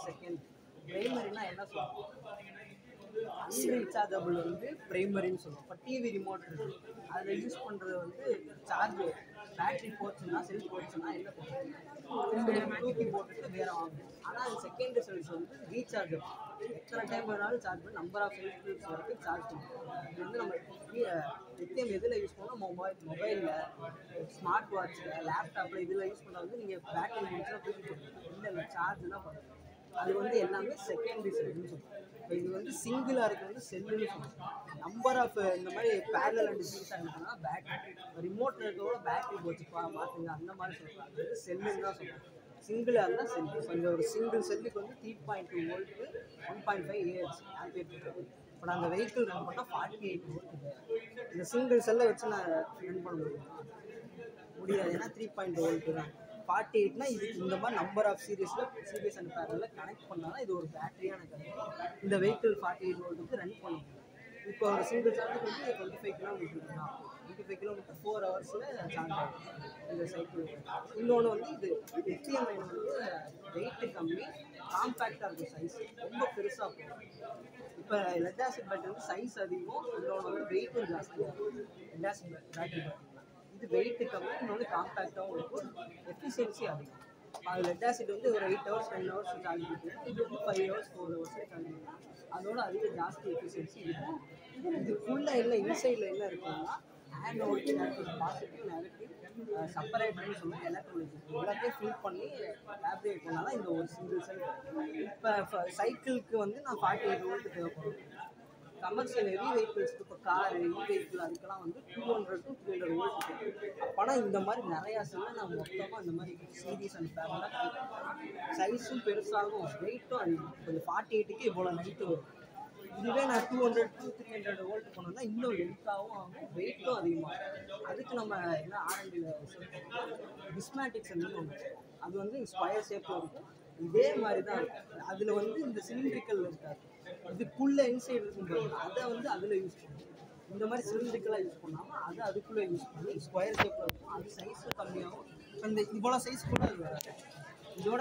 Second. பிரைமரினா என்ன சொல்லுவோம், அன்ரீசார்ஜபிள் வந்து பிரைமரின்னு சொல்லுவோம். இப்போ டிவி ரிமோட் இருக்குது, அதில் யூஸ் பண்ணுறது வந்து சார்ஜ் பேட்ரி போச்சுன்னா செல் போச்சுன்னா என்ன பண்ணுவோம், தூக்கி போட்டுட்டு வேறு வாங்கணும். ஆனால் அது செகண்டரி செல்ஸ் வந்து ரீசார்ஜபிள், எத்தனை டைம் வேணாலும் சார்ஜ் பண்ணி நம்பர் ஆஃப் செல்ஸ் வரைக்கும் சார்ஜ் பண்ணுவோம். இது வந்து நம்ம லித்தியம் எதில் யூஸ் பண்ணோம், மொபைலில், ஸ்மார்ட் வாட்சில், லேப்டாப்பில் இதில் யூஸ் பண்ணால் வந்து நீங்கள் பேட்டரி முடிச்சா தூக்கி போட்டுருக்கோம். இல்லை சார்ஜ் தான் பண்ணுவோம். அது வந்து எல்லாமே செகண்டரி செல்லுன்னு சொல்லுவோம். இப்போ இது வந்து சிங்கிளாக இருக்கிறது வந்து செல்லுன்னு சொல்லுவோம். நம்பர் ஆஃப் இந்த மாதிரி பேரலல் அண்ட் சீரிஸாக இருந்ததுன்னா பேட்டரி, ரிமோட்டில் இருக்கிறதோட பேட்டரி போச்சுப்பா மாற்றுங்க அந்த மாதிரி சொல்லுவாங்க. அது வந்து செல்லுன்னு தான் சொல்லுவாங்க. சிங்கிளாக இருந்தால் செல்லு. ஸோ இந்த ஒரு சிங்கிள் செல்லுக்கு வந்து 3.2 வோல்ட்டு 1.5 AH ஆம்பியர் இருக்குது. இப்போ நான் அந்த வெஹிக்கிள் ரன் பண்ணால் 48 வோல்ட். இந்த சிங்கிள் செல்லை வச்சு நான் ரன் பண்ண முடியாது, ஏன்னா 3.2 வோல்ட்டு தான். 48னா இதுக்கு இந்த மாதிரி நம்பர் ஆஃப் சீரிஸ் அண்ட் பேரலில் கனெக்ட் பண்ணால் தான் இது ஒரு பேட்டரியான கிடைக்கும். இந்த வெஹிக்கிள் 48 வோல்ட்டுக்கு ரன் பண்ணும். இப்போ ஒரு சிங்கிள் சார்ஜுக்கு வந்து 25 கிலோமீட்டர் தான், 25 கிலோமீட்டர் 4 ஹவர்ஸில் சார்ஜ் ஆகும் இந்த சைக்கிள். இன்னொன்று வந்து இது லித்தியம் அயன் வந்து வெயிட்டு கம்மி, காம்பேக்டாக இருக்கும், சைஸ் ரொம்ப பெருசாக போகும். இப்போ லெட் ஆசிட் பேட்டரி வந்து சைஸ் அதிகம், இன்னொன்று வந்து வெயிட்டும் ஜாஸ்தியாக இருக்கும். லெட் ஆசிட் பேட்டரி இது வெயிட்டு கம்மி, இன்னொன்று காம்பேக்டாகவும் இருக்கும், எஃபிஷியன்சி அதிகம். அது லெட் ஆசிட் வந்து ஒரு 8 ஹவர்ஸ் 10 ஹவர்ஸ் சார்ஜ் பண்ணுறோம், இது வந்து 5 ஹவர்ஸ் 4 ஹவர்ஸ் சார்ஜ் பண்ணுறோம். அதோட அதிக ஜாஸ்தி எஃபிஷியன்சி இருக்கும். இதுக்குள்ளே என்ன இன்சைடில் என்ன இருக்குன்னா ஆனோட், கேத்தோட், பாசிட்டிவ் நெகட்டிவ் செப்பரேட்டர்னு சொல்லுவோம், எலக்ட்ரோலைட் எல்லாத்தையும் ஃபில் பண்ணி ஃபேப்ரிகேட் பண்ணால் தான் இந்த ஒரு சிங்கிள் செல். இப்போ சைக்கிளுக்கு வந்து நான் 48 வோல்ட் தேவைப்படும். கமர்ஷியல் ஹெவி வெஹிக்கிள்ஸ்க்கு இப்போ காரு, வெஹிக்கிள் அதுக்கெல்லாம் வந்து 200 to 300 வோல்ட் இருக்குது. அப்போனா இந்த மாதிரி நிறையா செல்லை நான் மொத்தமாக இந்த மாதிரி சீரிஸ் அண்ட் பேரலாக சைஸும் பெருசாகும், வெயிட்டும் அதிகம். கொஞ்சம் 48க்கு இவ்வளோ நைட்டு வரும். இதுவே நான் 200 to 300 வோல்ட் போனோம்னா இன்னும் லென்த்தாகவும் ஆகும், வெயிட்டும் அதிகமாகும். அதுக்கு நம்ம என்ன ஆரண்டியில் டிஸ்மேட்டிக் செல்லுன்னு ஒன்று, அது வந்து ஸ்கொயர் ஷேப்பில் இருக்கும், இதே மாதிரி தான் இருக்கும். அதில் வந்து இந்த சிலிண்ட்ரிக்கல் இருக்காது, இதுக்குள்ளே இன்சைடு இருக்கும்போது அதை வந்து அதில் யூஸ் பண்ணுவோம். இந்த மாதிரி சிலிண்ட்ரிக்கலாக யூஸ் பண்ணாமல் அதை அதுக்குள்ளே யூஸ் பண்ணி ஸ்கொயர் ஷேப்பில் இருக்கும், அது சைஸும் கம்மியாகும். அந்த இவ்வளோ சைஸ் கூட அது வராது. இதோட